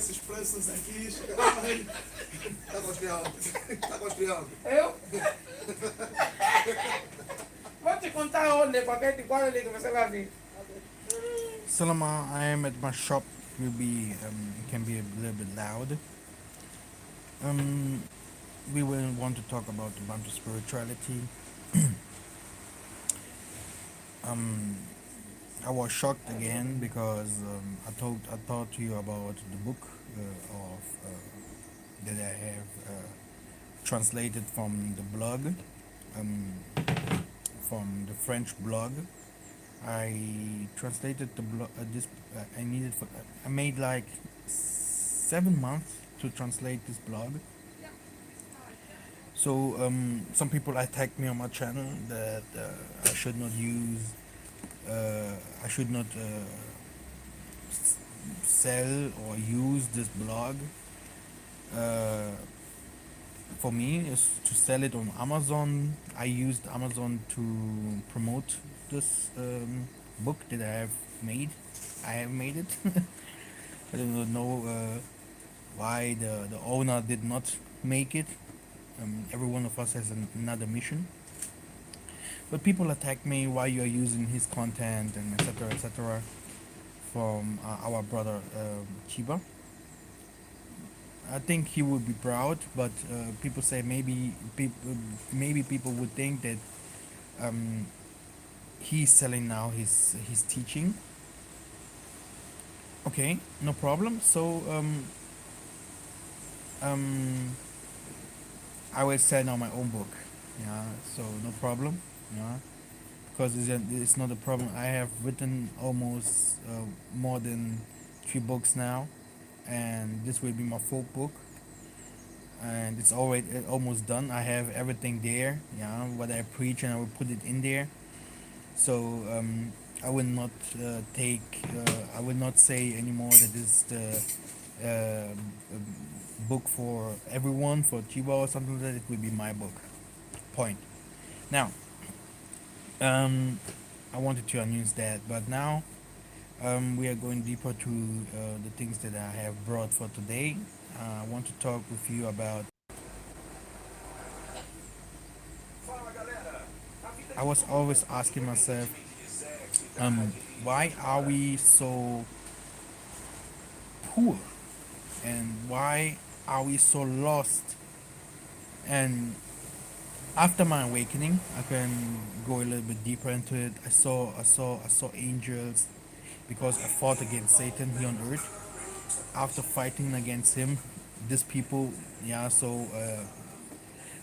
esses preços aqui, chega aí. Está conspirando. Está conspirando. Eu? Vou te contar onde, qualquer de qual ali que você vai vir. Salama, I am at my shop. It can be a little bit loud. Um, we will want to talk about the Bantu spirituality. um, I was shocked again because I thought to you about the book of that I have translated from the blog, um, from the French blog. I translated the blog. I needed for. I made like 7 months to translate this blog. So some people attacked me on my channel that I should not use. I should not sell or use this blog. Uh, for me is to sell it on Amazon. I used Amazon to promote this book that I have made. I have made it. I don't know why the owner did not make it. Every one of us has another mission. But people attack me why you are using his content and etc. From our brother Chiba. I think he would be proud, but people say maybe people would think that um, he's selling now his teaching. Okay, no problem. So I will sell now my own book. Yeah, so no problem. Yeah, because it's not a problem. I have written almost more than 3 books now, and this will be my 4th book, and it's already almost done. I have everything there. Yeah, what I preach, and I will put it in there. So I will not I will not say anymore that this is the book for everyone, for Chiba or something like that. It will be my book. Point. Now, I wanted to announce that, but now we are going deeper to the things that I have brought for today. I want to talk with you about. I was always asking myself, why are we so poor, and why are we so lost? And after my awakening, I can go a little bit deeper into it. I saw angels because I fought against Satan here on earth. After fighting against him, these people, yeah. So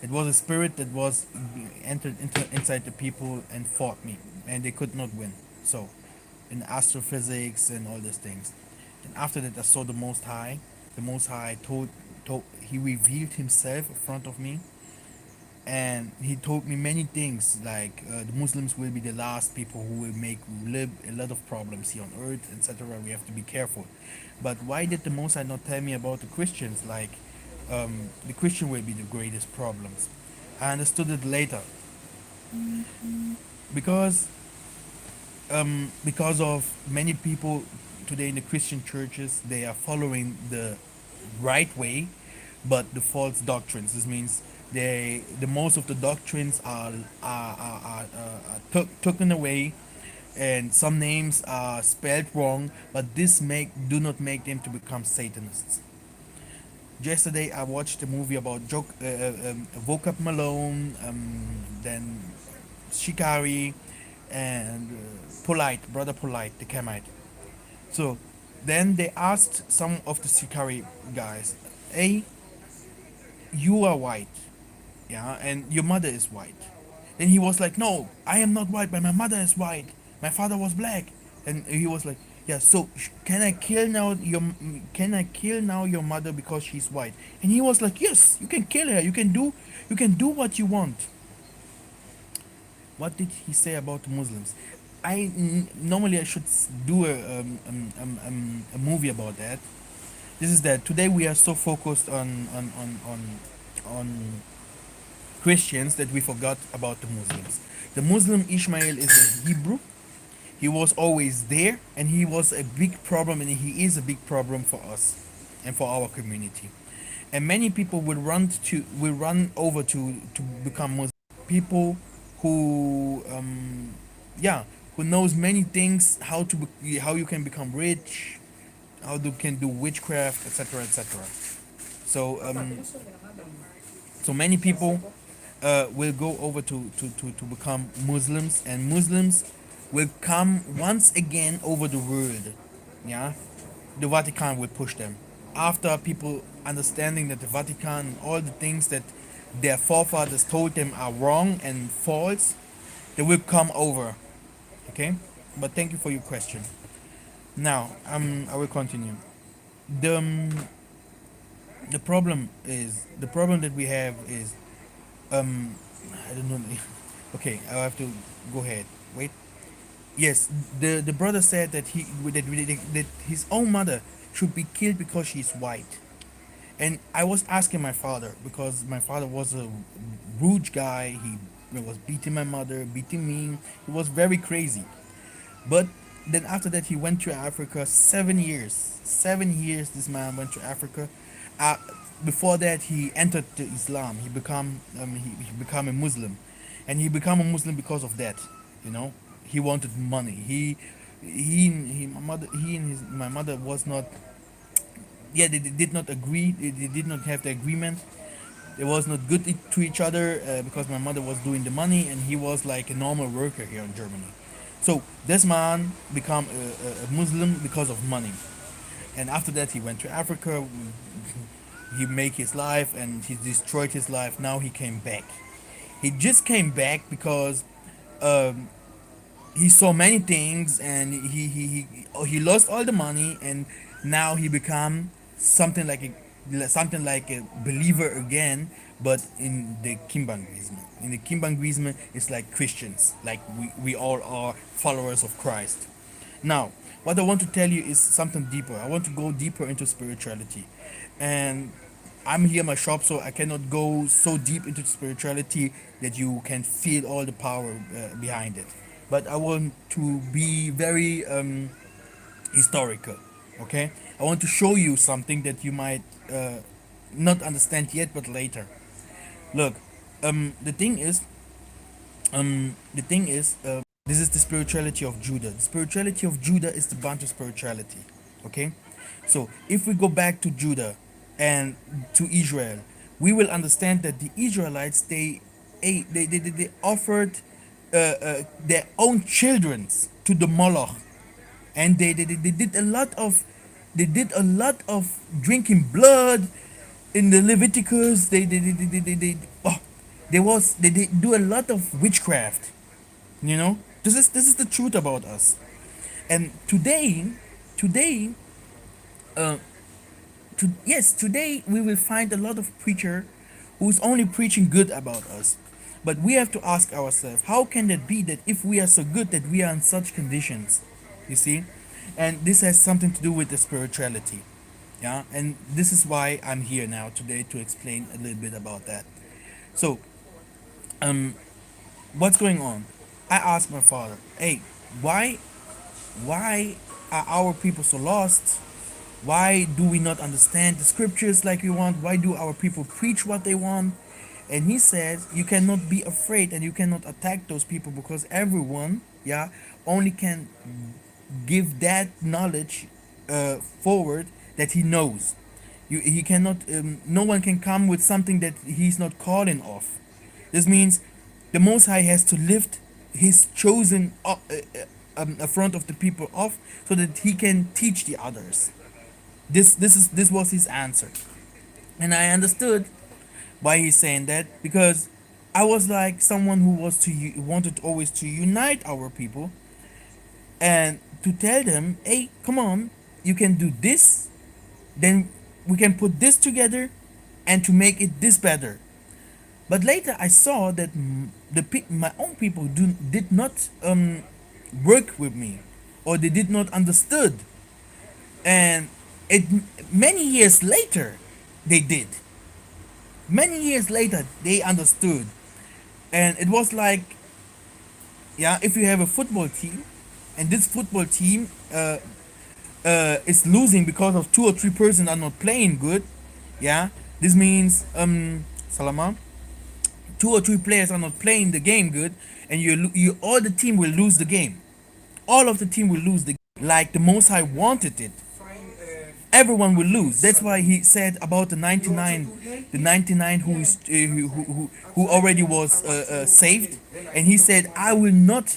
it was a spirit that was entered inside the people and fought me, and they could not win. So, in astrophysics and all these things. And after that, I saw the Most High. The Most High told he revealed himself in front of me, and he told me many things like the Muslims will be the last people who will make live a lot of problems here on earth, etc. We have to be careful. But why did the Most High not tell me about the Christians? Like the Christian will be the greatest problems. I understood it later because of many people today in the Christian churches, they are following the right way, but the false doctrines. This means the most of the doctrines are taken away, and some names are spelled wrong. But this do not make them to become Satanists. Yesterday I watched a movie about Vocab Malone, then Shikari, and Brother Polite, the Camite. So then they asked some of the Shikari guys, "Hey, you are white, yeah, and your mother is white." Then he was like, "No, I am not white, but my mother is white. My father was black." And he was like, "Yeah, so can I kill now your mother because she's white?" And he was like, "Yes, you can kill her. You can do what you want." What did he say about the Muslims? Normally I should do a movie about that. This is that today we are so focused on Christians that we forgot about the Muslims. The Muslim Ishmael is a Hebrew. He was always there, and he was a big problem, and he is a big problem for us. and for our community. And many people will run over to become Muslim. People who yeah, who knows many things, how you can become rich, how you can do witchcraft, etc., etc. So so many people will go over to become Muslims, and Muslims will come once again over the world. Yeah, the Vatican will push them. After people understanding that the Vatican and all the things that their forefathers told them are wrong and false, they will come over. Okay, but thank you for your question. Now, I will continue. The the problem that we have is um, I don't know. Okay, I have to go ahead. Wait. Yes, the brother said that that his own mother should be killed because she's white. And I was asking my father, because my father was a rude guy. He was beating my mother, beating me. He was very crazy. But then after that, he went to Africa 7 years. 7 years, this man went to Africa. Uh, Before that, he entered the Islam. He became a Muslim, and he became a Muslim because of that. You know, he wanted money. He and my mother was not. Yeah, they did not agree. They did not have the agreement. They was not good to each other because my mother was doing the money and he was like a normal worker here in Germany. So this man became a Muslim because of money, and after that he went to Africa. He made his life and he destroyed his life. Now he came back. He just came back because um, he saw many things, and he lost all the money, and now he become something like a believer again, but in the Kimbanguism. In the Kimbanguism, it's like Christians, like we all are followers of Christ. Now, what I want to tell you is something deeper. I want to go deeper into spirituality, and I'm here in my shop, so I cannot go so deep into spirituality that you can feel all the power behind it. But I want to be very historical. Okay, I want to show you something that you might not understand yet, but later. Look, the thing is, this is the spirituality of Judah. The spirituality of Judah is the Bantu spirituality. Okay, so if we go back to Judah and to Israel, we will understand that the Israelites they offered their own children to the Moloch, and they did a lot of drinking blood in the Leviticus. They did do a lot of witchcraft. You know, this is the truth about us. And today, uh, yes, today we will find a lot of preacher who's only preaching good about us. But we have to ask ourselves, how can it be that if we are so good that we are in such conditions? You see, and this has something to do with the spirituality. Yeah, and this is why I'm here now today to explain a little bit about that. So, um, what's going on? I asked my father, hey, why why are our people so lost? Why do we not understand the scriptures like we want? Why do our people preach what they want? And he says you cannot be afraid and you cannot attack those people, because everyone, yeah, only can give that knowledge forward that he knows. He cannot. No one can come with something that he's not calling off. This means the Most High has to lift his chosen front of the people off so that he can teach the others. This was his answer, and I understood why he's saying that, because I was like someone who wanted always to unite our people and to tell them, hey, come on, you can do this, then we can put this together and to make it this better. But later I saw that my own people did not work with me, or they did not understood, and it many years later they did. Many years later they understood, and it was like, yeah, if you have a football team, and this football team is losing because of 2 or 3 persons are not playing good, yeah, this means Salama, 2 or 3 players are not playing the game good, and you all the team will lose the game. All of the team will lose the game, like the Most High wanted it. Everyone will lose. That's why he said about the 99, the 99 who is who already was saved, and he said, "I will not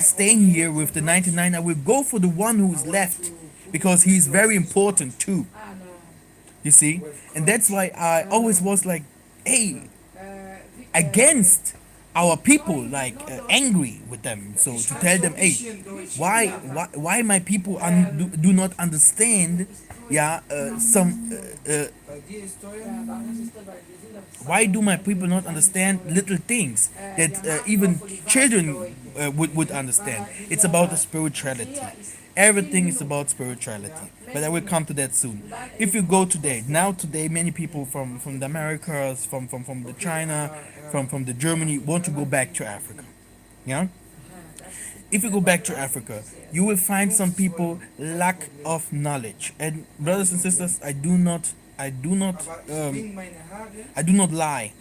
stay here with the 99. I will go for the one who is left, because he is very important too." You see, and that's why I always was like, "Hey, against our people, like angry with them, so to tell them, hey, why my people do not understand, yeah, why do my people not understand little things that even children would understand? It's about the spirituality. Everything is about spirituality, but I will come to that soon. If you go today, many people from the Americas, from the China, from the Germany want to go back to Africa. Yeah, if you go back to Africa, you will find some people lack of knowledge. And brothers and sisters, I do not lie.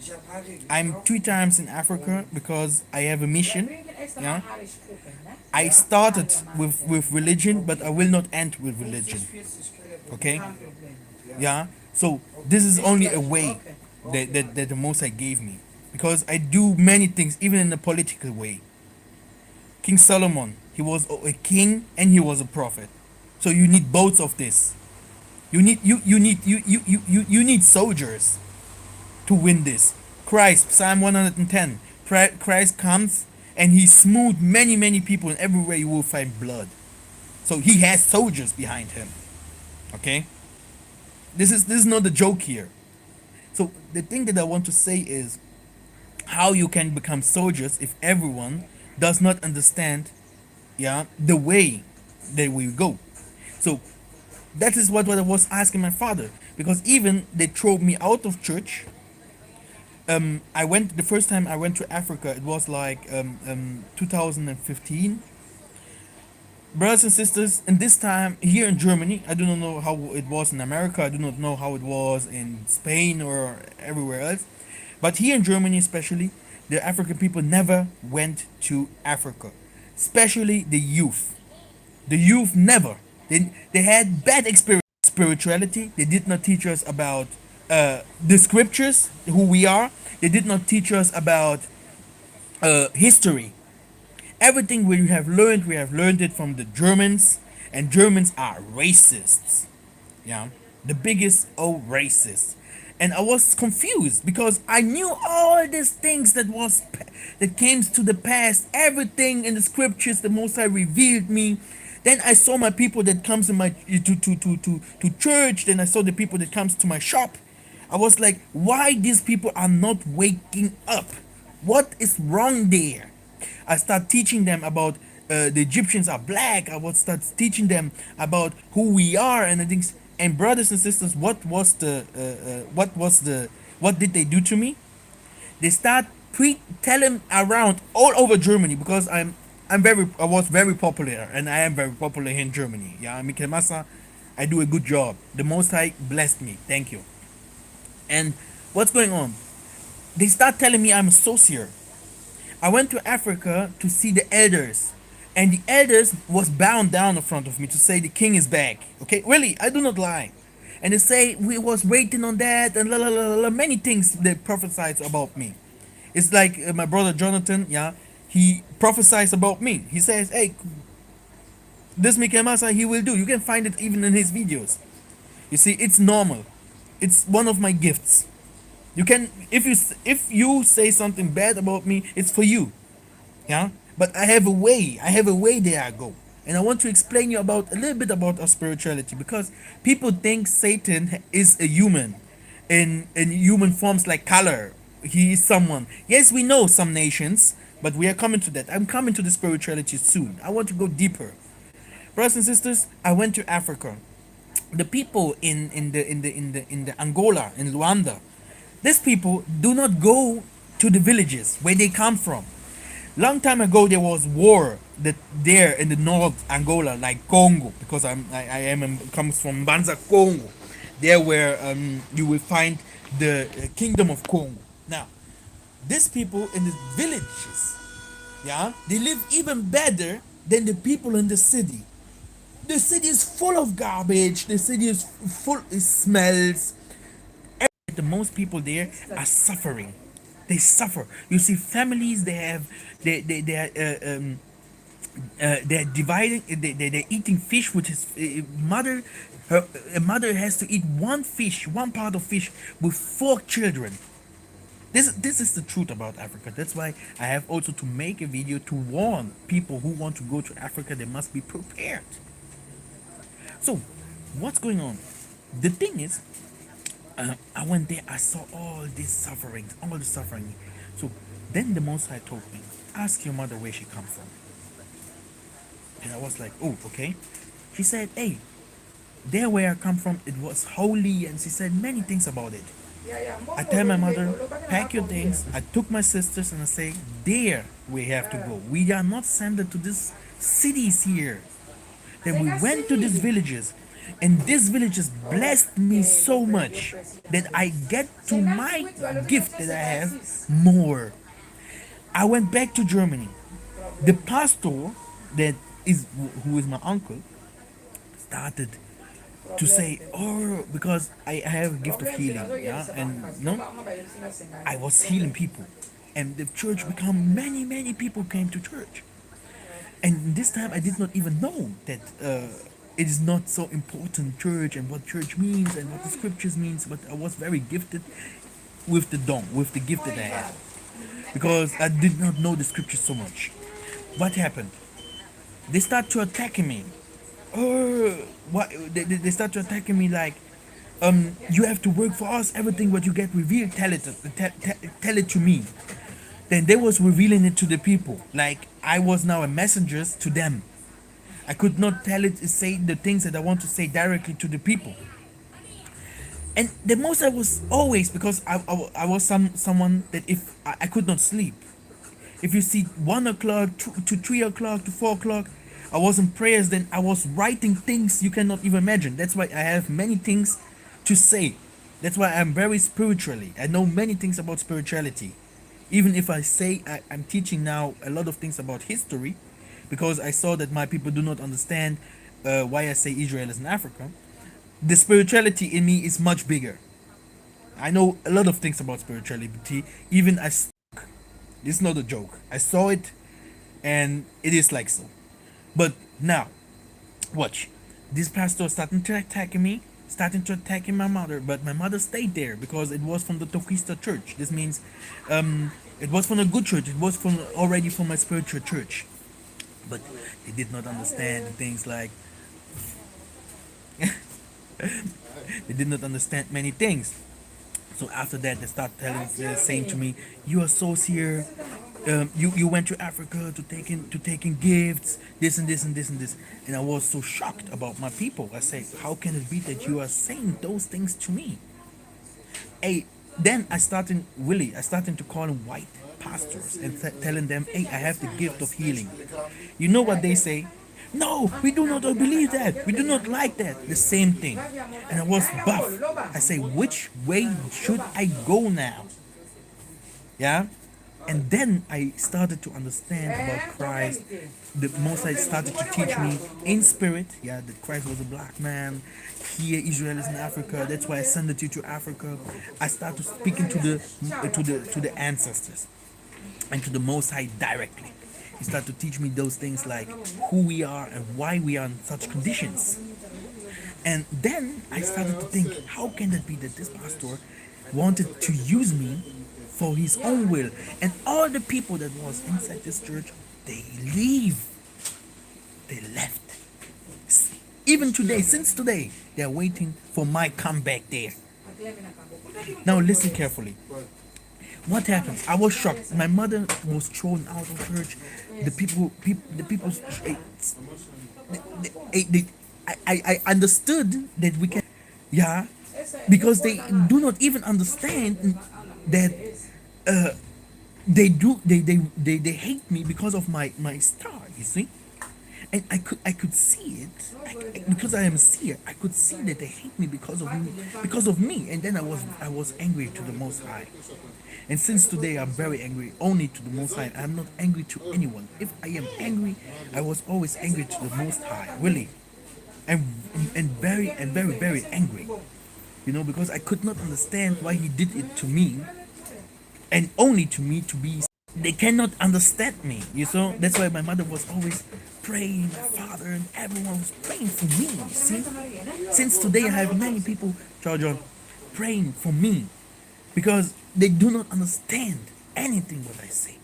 I'm 3 times in Africa because I have a mission. Yeah, I started with religion, but I will not end with religion. Okay, yeah. So this is only a way that the Most High gave me, because I do many things, even in the political way. King Solomon, he was a king and he was a prophet. So you need both of this. You need soldiers to win this. Christ, Psalm 110. Christ comes and he smote many people, and everywhere you will find blood. So he has soldiers behind him. Okay? This is not a joke here. So the thing that I want to say is how you can become soldiers if everyone does not understand, yeah, the way that we go. So that is what I was asking my father, because even they threw me out of church. I went the first time I went to Africa. It was like 2015. Brothers and sisters, and this time here in Germany, I do not know how it was in America. I do not know how it was in Spain or everywhere else. But here in Germany, especially, the African people never went to Africa, especially the youth. The youth never. They had bad experience. Spirituality. They did not teach us about the scriptures, who we are. They did not teach us about history. Everything we have learned it from the Germans, and Germans are racists. Yeah, the biggest old racists. And I was confused because I knew all these things that came to the past. Everything in the scriptures the Most High revealed me. Then I saw my people that comes to my to church. Then I saw the people that comes to my shop. I was like, why these people are not waking up? What is wrong there? I start teaching them about the Egyptians are black. I would start teaching them about who we are and the things. And brothers and sisters, what did they do to me? They start telling around all over Germany, because I was very popular, and I am very popular here in Germany. Yeah, Mikel Massa, I do a good job. The Most High blessed me. Thank you. And what's going on? They start telling me I'm a sorcerer. I went to Africa to see the elders, and the elders was bound down in front of me to say the king is back. Okay, really, I do not lie. And they say we was waiting on that, and many things they prophesied about me. It's like my brother Jonathan, yeah, he prophesies about me. He says, hey, this Mikemasa he will do. You can find it even in his videos. You see, it's normal. It's one of my gifts. You can, if you say something bad about me, it's for you. Yeah, but I have a way. There I go, and I want to explain you about a little bit about our spirituality, because people think Satan is a human, in human forms like color. He is someone. Yes, we know some nations, but we are coming to that. I'm coming to the spirituality soon. I want to go deeper, brothers and sisters. I went to Africa. The people in the Angola, in Luanda, these people do not go to the villages where they come from. Long time ago there was war that there in the north Angola, like Congo, because I am comes from Banza Congo, there where you will find the kingdom of Congo. Now these people in the villages, yeah, they live even better than the people in the city. The city is full of garbage. The city is full. It smells. The most people there are suffering. They suffer. You see, families. They have. They are. They're dividing. They're eating fish, which is mother. A mother has to eat one fish, one part of fish, with 4 children. This is the truth about Africa. That's why I have also to make a video to warn people who want to go to Africa. They must be prepared. So, what's going on? The thing is, I went there. I saw all this suffering, all the suffering. So then the Most High told me, "Ask your mother where she come from." And I was like, "Oh, okay." She said, "Hey, there where I come from, it was holy," and she said many things about it. I tell my mother, "Pack your things." I took my sisters and I say, "There we have to go. We are not sent to these cities here." Then we went to these villages, and these villages blessed me so much that I get to my gift that I have more. I went back to Germany. The pastor that is who is my uncle started to say, "Oh, because I have a gift of healing, yeah, and no, I was healing people, and the church become many people came to church." And this time I did not even know that it is not so important church and what church means and what the scriptures means, but I was very gifted with the dom, with the gift that I had, because I did not know the scriptures so much. What happened? They start to attacking me. Oh, what? They start to attacking me like, you have to work for us. Everything what you get revealed, tell it to me. Then they was revealing it to the people. Like I was now a messenger to them. I could not say the things that I want to say directly to the people. And the most I was always, because I was someone that if I could not sleep. If you see 1 o'clock to 3 o'clock to 4 o'clock, I was in prayers. Then I was writing things you cannot even imagine. That's why I have many things to say. That's why I'm very spiritually. I know many things about spirituality. Even if I say I'm teaching now a lot of things about history, because I saw that my people do not understand why I say Israel is in Africa. The spirituality in me is much bigger. I know a lot of things about spirituality. Even this is not a joke. I saw it, and it is like so. But now, watch. This pastor starting to attacking me, starting to attacking my mother, but my mother stayed there because it was from the Tokista church. This means it was from a good church. It was from already from my spiritual church. But they did not understand things like they did not understand many things. So after that, they start saying to me, "You are so here. You went to Africa to taking gifts, this and this and this and this." And I was so shocked about my people. I say, "How can it be that you are saying those things to me?" Hey, then I started to call them white pastors and telling them, "Hey, I have the gift of healing." You know what they say? "No, we do not believe that. We do not like that." The same thing. And I was buff. I say, "Which way should I go now?" Yeah? And then I started to understand about Christ. The Most High started to teach me in spirit, yeah, that Christ was a black man. Here, Israel is in Africa. That's why I sent you to Africa. I started speaking to the ancestors and to the Most High directly. He started to teach me those things like who we are and why we are in such conditions. And then I started to think, how can it be that this pastor wanted to use me for his own will, and all the people that was inside this church, they left. Even today, since today, they are waiting for my comeback there. Now listen carefully. What happens? I was shocked. My mother was thrown out of church. The people, I understood that we can, yeah, because they do not even understand that they hate me because of my star, you see. And I could see it. Because I am a seer, I could see that they hate me because of me. And then I was angry to the Most High. And since today I'm very angry only to the Most High. I'm not angry to anyone. If I am angry, I was always angry to the Most High, really. And very angry. Because I could not understand why he did it to me, and only to me to be. They cannot understand me. That's why my mother was always praying, my father and everyone was praying for me. See, since today I have many people, John, praying for me because they do not understand anything what I say.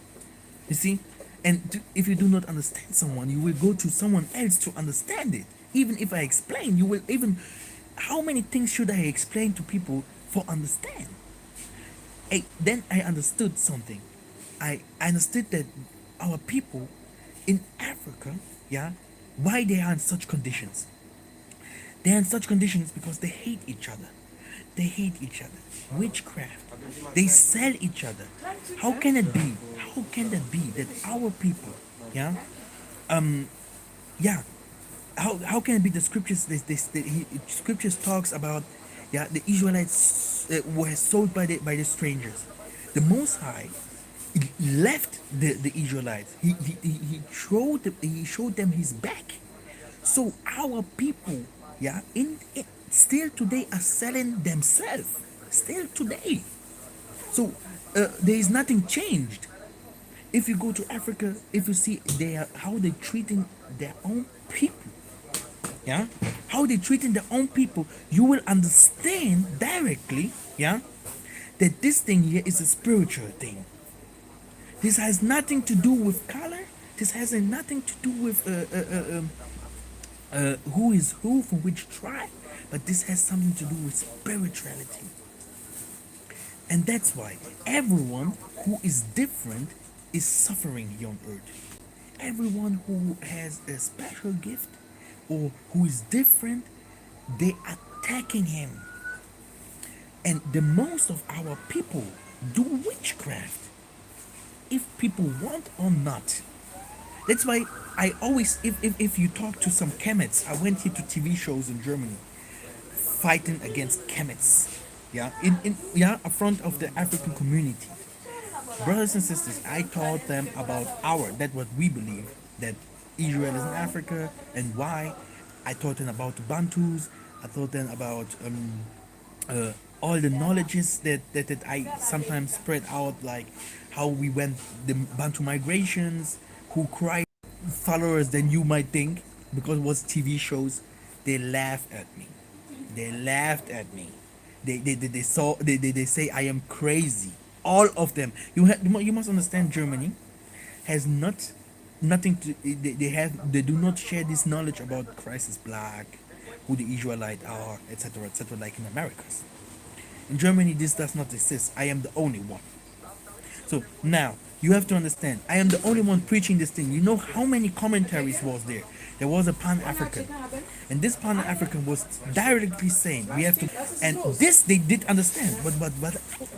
You see, and if you do not understand someone, you will go to someone else to understand it. Even if I explain, you will even. How many things should I explain to people for understand? Then I understood something. I understood that our people in Africa, yeah, why they are in such conditions. They are in such conditions because they hate each other. They hate each other. Witchcraft. They sell each other. How can it be? How can that be that our people, yeah, yeah, how can it be the scriptures? Scriptures talks about, yeah, the Israelites were sold by the strangers. The Most High left the Israelites. He showed them his back. So our people, yeah, still today are selling themselves. Still today. So there is nothing changed. If you go to Africa, if you see how they treating their own people, yeah, how they treating their own people, you will understand directly, yeah, that this thing here is a spiritual thing. This has nothing to do with color. This has nothing to do with who is who from which tribe, but this has something to do with spirituality. And that's why everyone who is different is suffering here on earth. Everyone who has a special gift or who is different, they are attacking him. And the most of our people do witchcraft, if people want or not. That's why I always, if you talk to some chemists, I went here to TV shows in Germany, fighting against chemists, yeah, in front of the African community. Brothers and sisters, I taught them about that what we believe, that Israel is in Africa and why. I taught them about the Bantus. I taught them about uh, all the knowledges that I sometimes spread out, like how we went the Bantu migrations, who cried followers than you might think, because it was TV shows. They laughed at me. They laughed at me. They say I am crazy. All of them. You must understand, Germany has nothing to. They do not share this knowledge about Christ is black, who the Israelites are, etc., like in Americas. In Germany, this does not exist. I am the only one. So now you have to understand, I am the only one preaching this thing. You know how many commentaries was there? There was a Pan African, and this Pan African was directly saying we have to, and this they did understand. But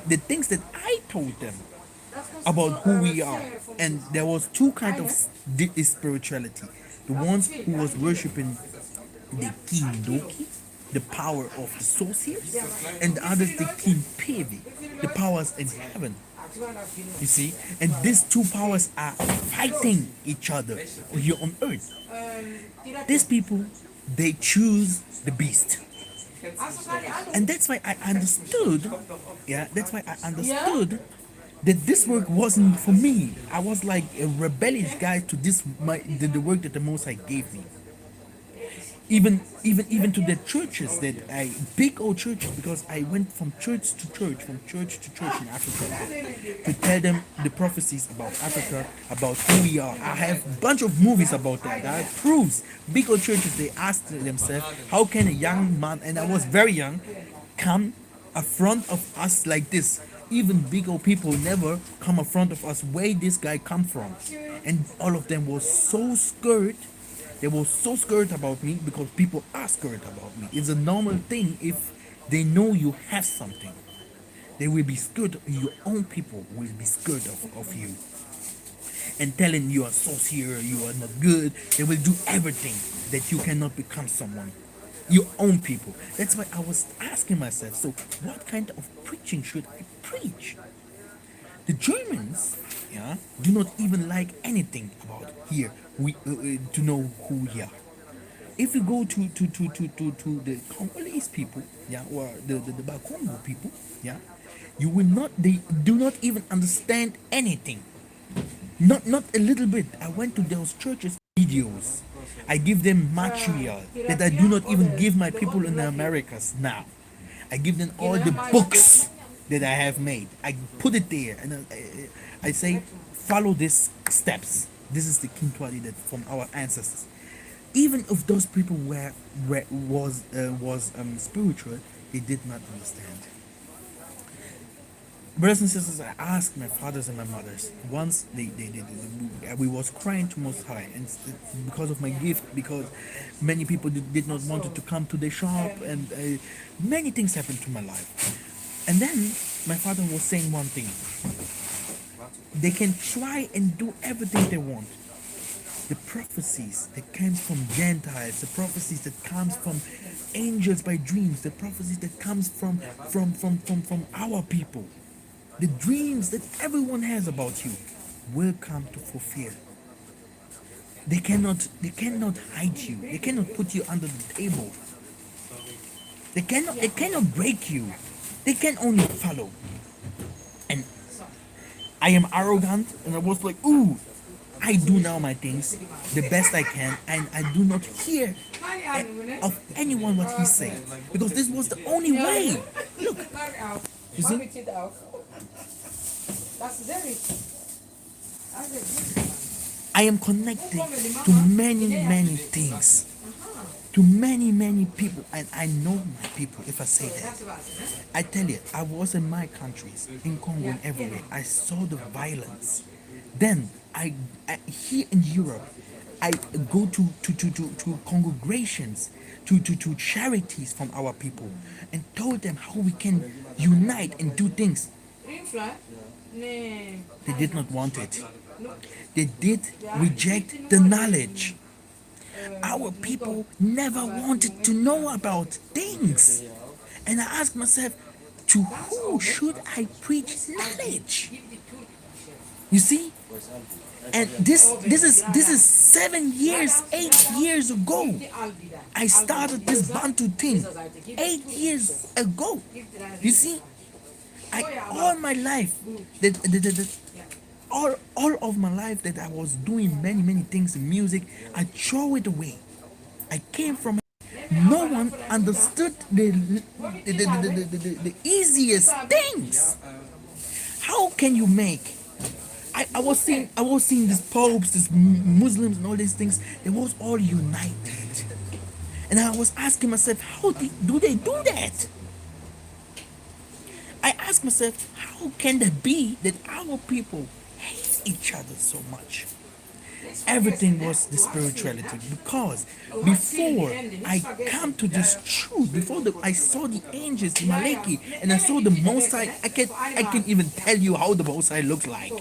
the things that I told them about who we are, and there was two kind of spirituality. The ones who was worshiping the King Doki, the power of the sorcerers, and the others the King Pevi, the powers in heaven. You see, and these two powers are fighting each other here on earth. These people, they choose the beast, and that's why I understood. Yeah, that's why I understood that this work wasn't for me. I was like a rebellious guy to the work that the Most High gave me. Even to the churches that big old churches, because I went from church to church in Africa to tell them the prophecies about Africa, about who we are. I have a bunch of movies about that. I have proofs. Big old churches, they asked themselves, how can a young man, and I was very young, come in front of us like this? Even big old people never come in front of us. Where this guy come from? And all of them were so scared. They were so scared about me, because people are scared about me. It's a normal thing if they know you have something. They will be scared. Your own people will be scared of you and telling you are sorcerer, you are not good. They will do everything that you cannot become someone. Your own people. That's why I was asking myself, so what kind of preaching should I preach? The Germans, yeah, do not even like anything about here. We to know who we are. If you go to the Congolese people, yeah, or the Congo people, yeah, you will not. They do not even understand anything. Not a little bit. I went to those churches videos. I give them material that I do not even give my people in the Americas now. I give them all the books that I have made. I put it there and I say, follow these steps. This is the spirituality that from our ancestors. Even if those people was spiritual, they did not understand. Brothers and sisters, I asked my fathers and my mothers. Once we was crying to Most High, and it's because of my gift, because many people did not want to come to the shop, and many things happened to my life. And then my father was saying one thing: they can try and do everything they want. The prophecies that comes from Gentiles, the prophecies that comes from angels by dreams, the prophecies that comes from our people. The dreams that everyone has about you will come to fulfill. They cannot hide you. They cannot put you under the table. They cannot break you. They can only follow. And I am arrogant and I was like, ooh, I do now my things the best I can, and I do not hear of anyone what he say, because this was the only way. Look, you see, I am connected to many things, to many people, and I know my people. If I say that, I tell you, I was in my countries, in Congo and everywhere. I saw the violence. Then I here in Europe, I go to congregations, to charities from our people, and told them how we can unite and do things. They did not want it. They did reject the knowledge. Our people never wanted to know about things. And I asked myself, to who should I preach knowledge? You see? And this is 7 years, 8 years ago. I started this Bantu thing 8 years ago. You see? All my life, all of my life that I was doing many things in music, I throw it away. I came from no one understood the easiest things. How can you make? I was seeing these popes, these Muslims, and all these things. They was all united, and I was asking myself, how do they do that? I asked myself, how can it be that our people hate each other so much? Everything was the spirituality, because before I come to this truth, before I saw the angels, the Maleki, and I saw the Most High, I can even tell you how the Most High looks like.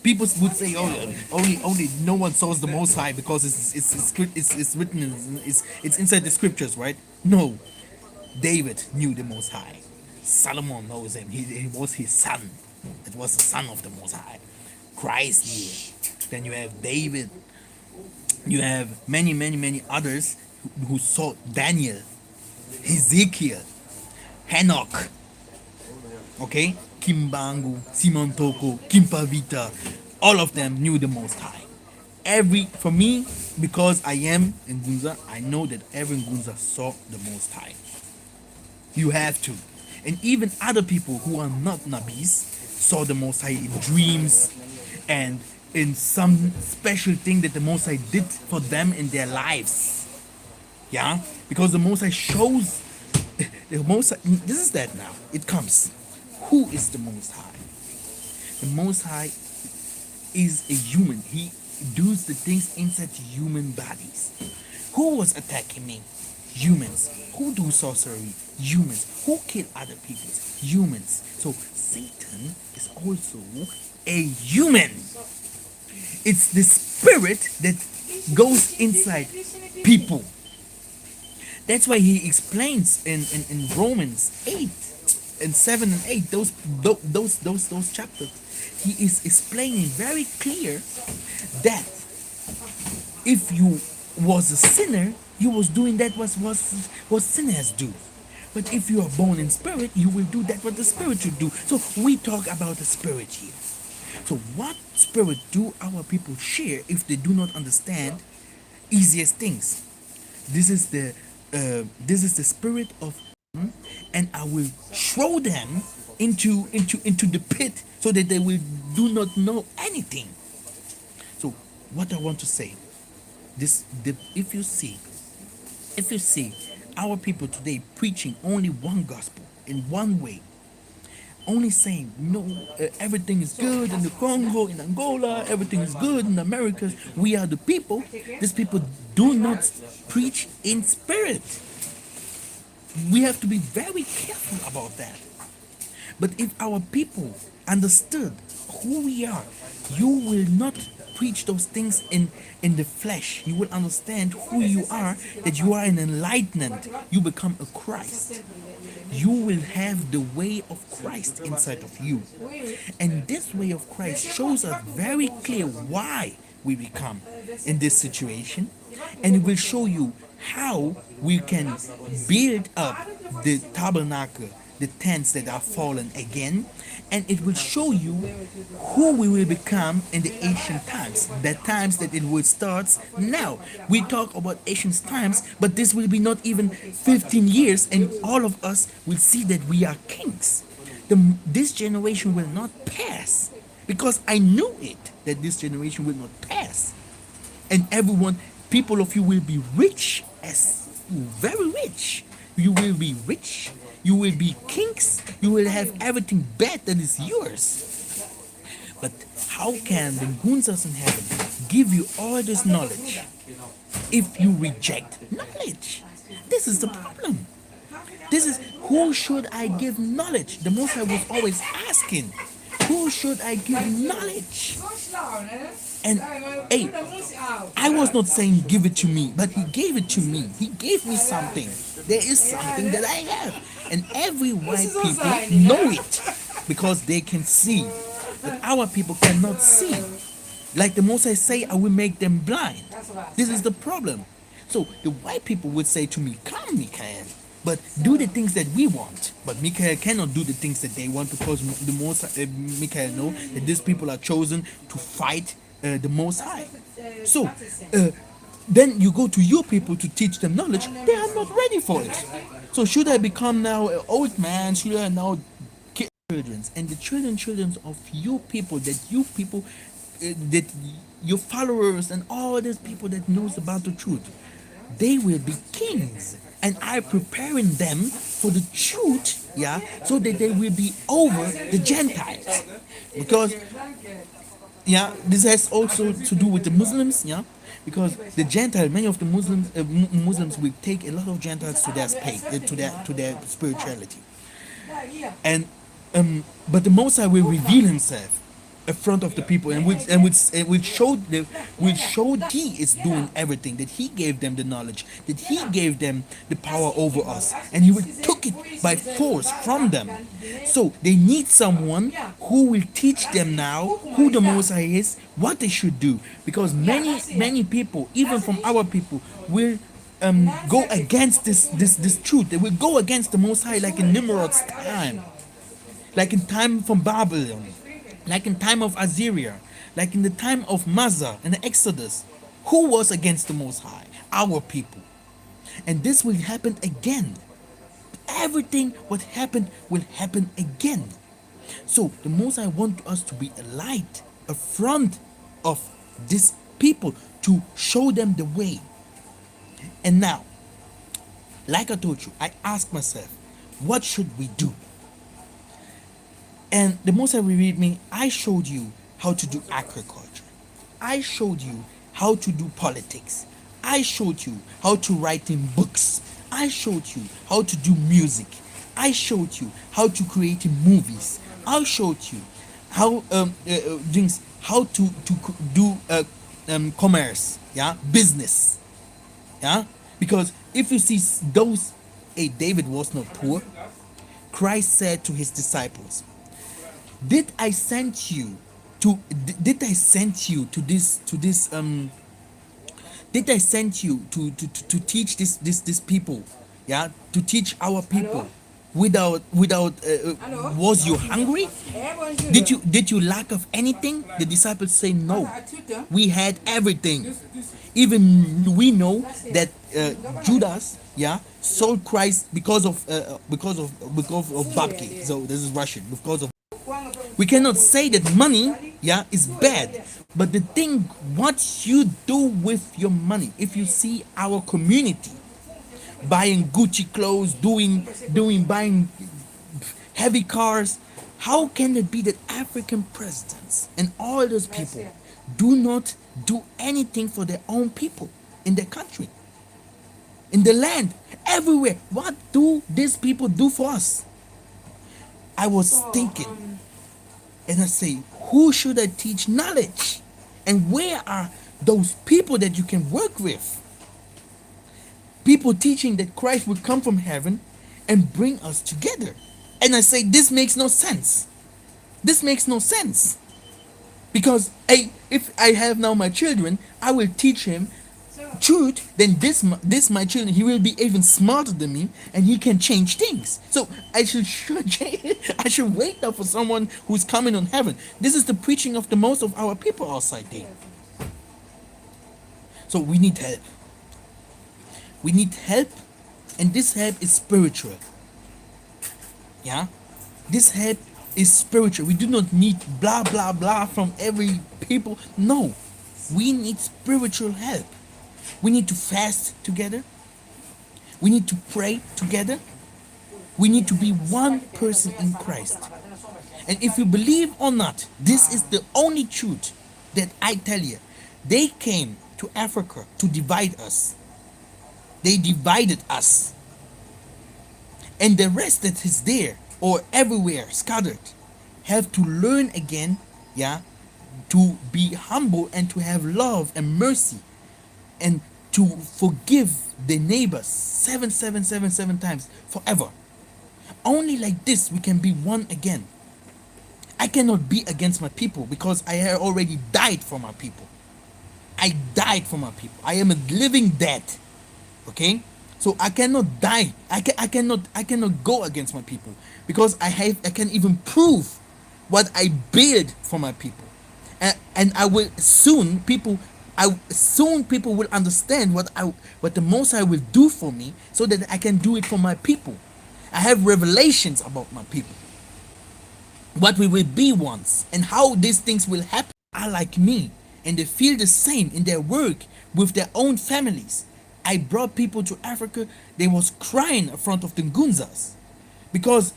People would say, "Oh, only no one saw the Most High because it's written, it's inside the scriptures, right?" No, David knew the Most High. Solomon knows him. He was his son. It was the son of the Most High. Christ knew. Then you have David. You have many others who saw Daniel, Ezekiel, Enoch. Okay, Kimbangu, Simon Toko, Kimpavita, all of them knew the Most High. For me, because I am in Gunza, I know that every Gunza saw the Most High. You have to. And even other people who are not Nabis saw the Most High in dreams and in some special thing that the Most High did for them in their lives. Yeah? Because the Most High shows the Most High, this is that now. It comes. Who is the Most High? The Most High is a human. He does the things inside human bodies. Who was attacking me? Humans. Who do sorcery? Humans. Who kill other people? Humans. So Satan is also a human. It's the spirit that goes inside people. That's why he explains in Romans 8 and 7 and 8, those chapters. He is explaining very clear that if you was a sinner, you was doing that what sinners do. But if you are born in spirit, you will do that what the spirit should do. So we talk about the spirit here. So what spirit do our people share if they do not understand easiest things? This is the spirit of, and I will throw them into the pit so that they will do not know anything. So what I want to say, if you see our people today preaching only one gospel in one way, only saying no, everything is good in the Congo, in Angola, everything is good in the Americas, we are the people. These people do not preach in spirit. We have to be very careful about that. But if our people understood who we are, you will not preach those things in the flesh. You will understand who you are, that you are an enlightenment. You become a Christ. You will have the way of Christ inside of you. And this way of Christ shows us very clear why we become in this situation. And it will show you how we can build up the tabernacle, the tents that are fallen again, and it will show you who we will become in the ancient times, the times that it will start now. We talk about ancient times, but this will be not even 15 years, and all of us will see that we are kings. This generation will not pass, because I knew it, that this generation will not pass. And everyone, people of you will be rich, as very rich. You will be rich. You will be kings. You will have everything bad that is yours. But how can the Gunzas in heaven give you all this knowledge if you reject knowledge? This is the problem. This is, who should I give knowledge? The Most High was always asking, who should I give knowledge? And hey, I was not saying give it to me, but he gave it to me. He gave me something. There is something that I have. And every white people know it because they can see. But our people cannot see. Like the Most High say, I will make them blind. This is the problem. So the white people would say to me, come, Mikael, but do the things that we want. But Mikael cannot do the things that they want, because the Most Mikael know that these people are chosen to fight the Most High. So then you go to your people to teach them knowledge. They are not ready for it. So should I become now an old man? Should I now kill children? And the children of you people, that your followers and all these people that knows about the truth, they will be kings. And I'm preparing them for the truth, yeah, so that they will be over the Gentiles. Because, yeah, this has also to do with the Muslims, yeah, because the Gentile, many of the Muslims will take a lot of Gentiles to their space, to their spirituality, and but the Most High will reveal Himself in front of the people, and will show He is doing everything, that He gave them the knowledge, that He gave them the power over us, and He will took it by force from them. So they need someone who will teach them now who the Most High is, what they should do, because many people, even from our people, will go against this truth. They will go against the Most High, like in Nimrod's time, like in time from Babylon, like in time of Assyria, like in the time of Mazah and the Exodus. Who was against the Most High? Our people. And this will happen again. Everything what happened will happen again. So the Most High wants us to be a light, a front of these people, to show them the way. And now, like I told you, I asked myself, what should we do? And the Most High revealed me, I showed you how to do agriculture. I showed you how to do politics. I showed you how to write in books. I showed you how to do music. I showed you how to create movies. I showed you how things how to do commerce, yeah, business, yeah. Because if you see those, David was not poor. Christ said to his disciples, "Did I send you did I send you to this did I send you to teach this people, yeah, to teach our people without was you hungry? Did you lack of anything?" The disciples say no. We had everything. Even we know that Judas, yeah, sold Christ because of babki. So this is Russian. Because of, we cannot say that money, yeah, is bad, but the thing, what you do with your money. If you see our community buying Gucci clothes, doing buying heavy cars, how can it be that African presidents and all those people do not do anything for their own people in their country, in the land, everywhere? What do these people do for us? I was thinking, and I say, who should I teach knowledge? And where are those people that you can work with? People teaching that Christ will come from heaven and bring us together. And I say, this makes no sense. This makes no sense. Because if I have now my children, I will teach him truth. Then this my children, he will be even smarter than me, and he can change things. So I should I should wait now for someone who's coming on heaven. This is the preaching of the most of our people outside there. So we need help. We need help, and this help is spiritual. Yeah, this help is spiritual. We do not need blah blah blah from every people. No, we need spiritual help. We need to fast together. We need to pray together. We need to be one person in Christ. And if you believe or not, this is the only truth that I tell you. They came to Africa to divide us. They divided us. And the rest that is there or everywhere scattered have to learn again, yeah, to be humble and to have love and mercy and to forgive the neighbors 777 times forever. Only like this we can be one again. I cannot be against my people because I have already died for my people. I died for my people. I am a living dead. Okay? So I cannot die. I cannot go against my people because I can even prove what I build for my people. And I will soon people will understand what the Most High will do for me so that I can do it for my people. I have revelations about my people. What we will be once and how these things will happen are like me, and they feel the same in their work with their own families. I brought people to Africa, they was crying in front of the Ngunzas because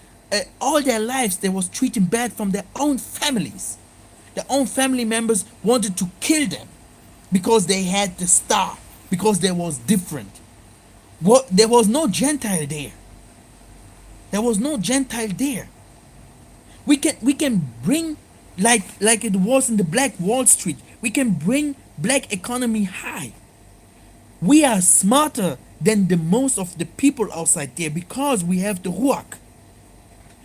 all their lives they was treating bad from their own families. Their own family members wanted to kill them because they had the star, because they was different. There was no Gentile there. There was no Gentile there. We can bring like it was in the Black Wall Street. We can bring black economy high. We are smarter than the most of the people outside there because we have the Ruach.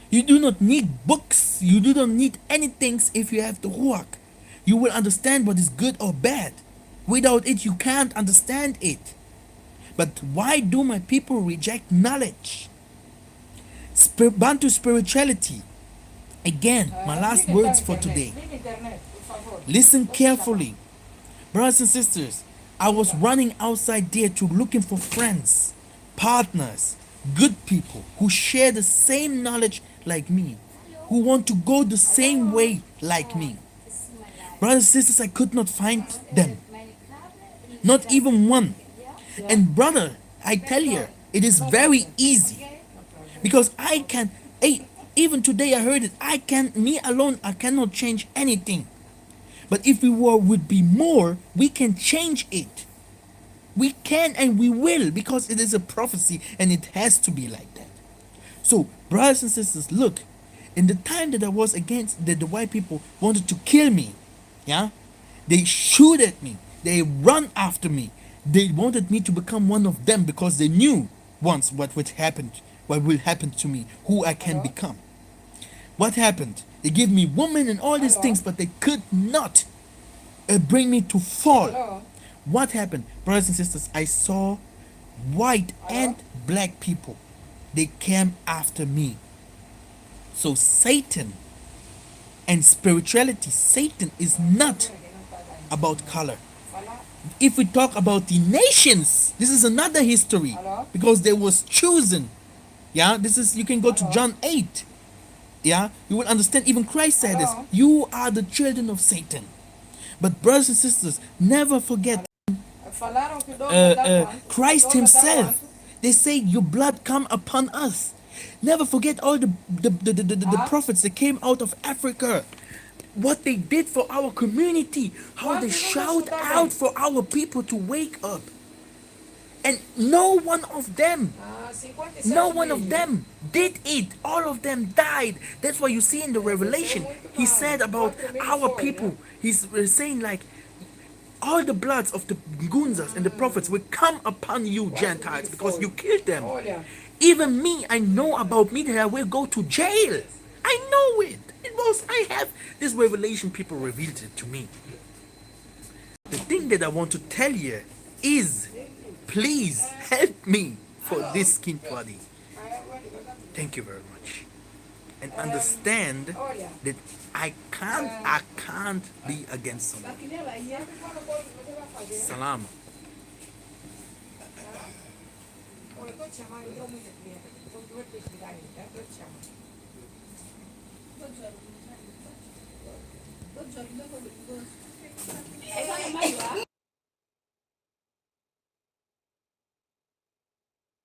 You do not need books. You do not need anything if you have the Ruach. You will understand what is good or bad. Without it, you can't understand it. But why do my people reject knowledge? Bantu spirituality. Again, my last words for today. Listen carefully. Brothers and sisters, I was running outside there to looking for friends, partners, good people who share the same knowledge like me, who want to go the same way like me. Brothers and sisters, I could not find them. Not even one. And brother, I tell you, it is very easy. Because I can, even today I heard it, me alone, I cannot change anything. But if we would be more, we can change it. We can and we will, because it is a prophecy and it has to be like that. So, brothers and sisters, look, in the time that I was against that the white people wanted to kill me, yeah, they shoot at me, they run after me, they wanted me to become one of them because they knew once what would happen, what will happen to me, who I can become. What happened? They gave me woman and all these things, but they could not bring me to fall. What happened, brothers and sisters? I saw white and black people. They came after me. So Satan and spirituality, Satan is not about color. If we talk about the nations, this is another history because they was chosen. Yeah, this is, you can go to John 8. Yeah, you will understand. Even Christ said this. You are the children of Satan. But brothers and sisters, never forget Christ himself. They say your blood come upon us. Never forget all the prophets that came out of Africa. What they did for our community. How they shout out for our people to wake up. And no one of them did it. All of them died. That's why you see in the Revelation, he said about our people, he's saying like, all the bloods of the Gunzas and the prophets will come upon you, Gentiles, because you killed them. Even me, I know about me that I will go to jail. I know it. I have this revelation, people revealed it to me. The thing that I want to tell you is, please help me for this skin body. Thank you very much. And understand that I can't be against someone. Salam.